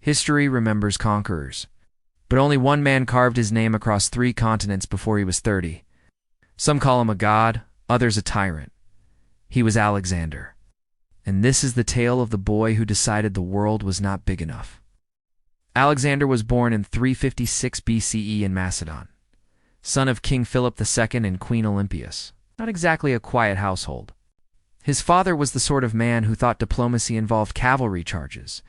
History remembers conquerors, but only one man carved his name across 3 continents before he was 30. Some call him a god, others a tyrant. He was Alexander. And this is the tale of the boy who decided the world was not big enough. Alexander was born in 356 BCE in Macedon, son of King Philip II and Queen Olympias. Not exactly a quiet household. His father was the sort of man who thought diplomacy involved cavalry charges.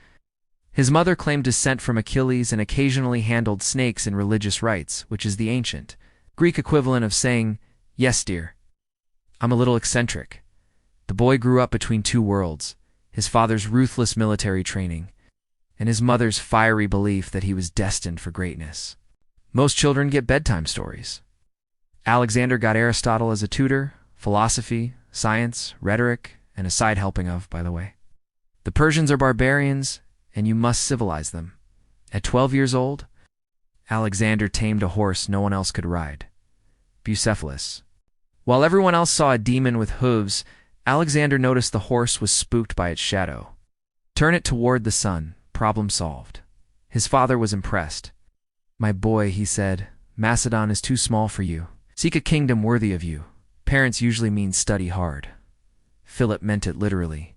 His mother claimed descent from Achilles and occasionally handled snakes in religious rites, which is the ancient Greek equivalent of saying, "Yes, dear. I'm a little eccentric." The boy grew up between 2 worlds, his father's ruthless military training, and his mother's fiery belief that he was destined for greatness. Most children get bedtime stories. Alexander got Aristotle as a tutor, philosophy, science, rhetoric, and a side helping of, by the way. The Persians are barbarians, and you must civilize them. At 12 years old, Alexander tamed a horse no one else could ride, Bucephalus. While everyone else saw a demon with hooves, Alexander noticed the horse was spooked by its shadow. Turn it toward the sun, problem solved. His father was impressed. "My boy," he said, "Macedon is too small for you. Seek a kingdom worthy of you." Parents usually mean study hard. Philip meant it literally.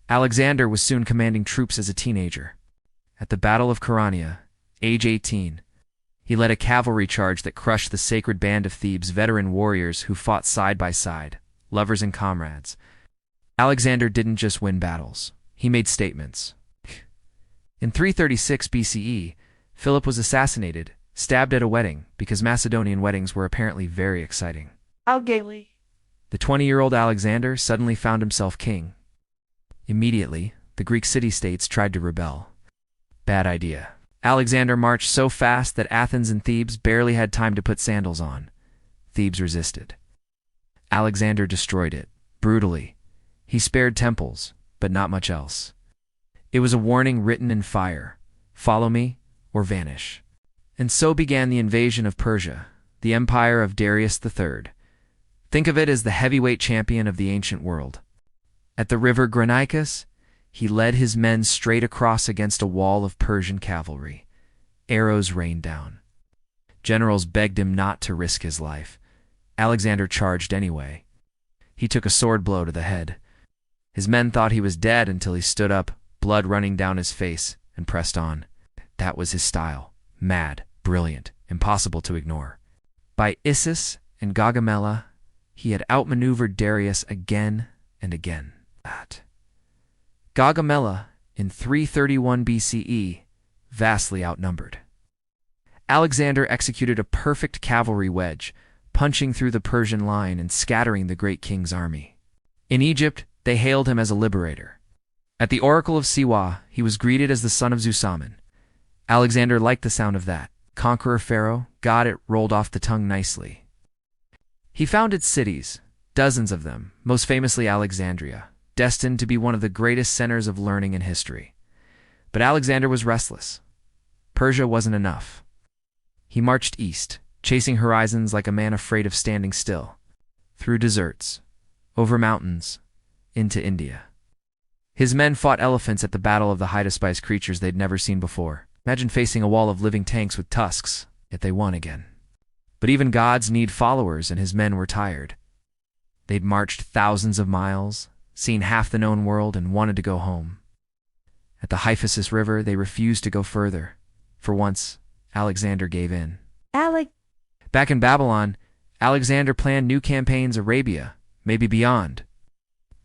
Alexander was soon commanding troops as a teenager. At the Battle of Chaeronea, age 18, he led a cavalry charge that crushed the sacred band of Thebes' veteran warriors who fought side by side, lovers and comrades. Alexander didn't just win battles. He made statements. In 336 BCE, Philip was assassinated, stabbed at a wedding, because Macedonian weddings were apparently very exciting. How gaily. The 20-year-old Alexander suddenly found himself king. Immediately, the Greek city-states tried to rebel. Bad idea. Alexander marched so fast that Athens and Thebes barely had time to put sandals on. Thebes resisted. Alexander destroyed it, brutally. He spared temples, but not much else. It was a warning written in fire: follow me or vanish. And so began the invasion of Persia, the empire of Darius III. Think of it as the heavyweight champion of the ancient world. At the river Granicus, he led his men straight across against a wall of Persian cavalry. Arrows rained down. Generals begged him not to risk his life. Alexander charged anyway. He took a sword blow to the head. His men thought he was dead until he stood up, blood running down his face, and pressed on. That was his style. Mad, brilliant, impossible to ignore. By Issus and Gaugamela, he had outmaneuvered Darius again and again. Gaugamela, in 331 BCE, vastly outnumbered. Alexander executed a perfect cavalry wedge, punching through the Persian line and scattering the great king's army. In Egypt, they hailed him as a liberator. At the Oracle of Siwa, he was greeted as the son of Zusamen. Alexander liked the sound of that. Conqueror Pharaoh, God, it rolled off the tongue nicely. He founded cities, dozens of them, most famously Alexandria, destined to be one of the greatest centers of learning in history. But Alexander was restless. Persia wasn't enough. He marched east, chasing horizons like a man afraid of standing still, through deserts, over mountains, into India. His men fought elephants at the battle of the Hydaspes, creatures they'd never seen before. Imagine facing a wall of living tanks with tusks, yet they won again. But even gods need followers, and his men were tired. They'd marched thousands of miles, seen half the known world, and wanted to go home. At the Hyphasis River, they refused to go further. For once, Alexander gave in. Back in Babylon, Alexander planned new campaigns Arabia, maybe beyond.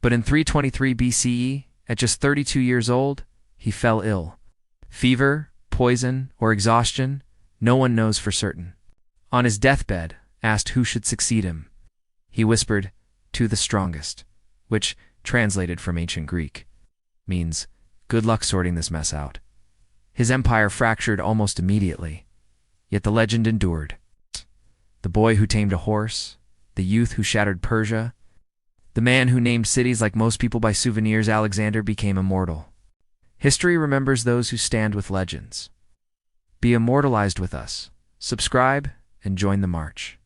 But in 323 BCE, at just 32 years old, he fell ill. Fever, poison, or exhaustion, no one knows for certain. On his deathbed, asked who should succeed him, he whispered, "To the strongest," which, translated from ancient Greek, means, "Good luck sorting this mess out." His empire fractured almost immediately, yet the legend endured. The boy who tamed a horse, the youth who shattered Persia, the man who named cities like most people by souvenirs, Alexander became immortal. History remembers those who stand with legends. Be immortalized with us. Subscribe and join the march.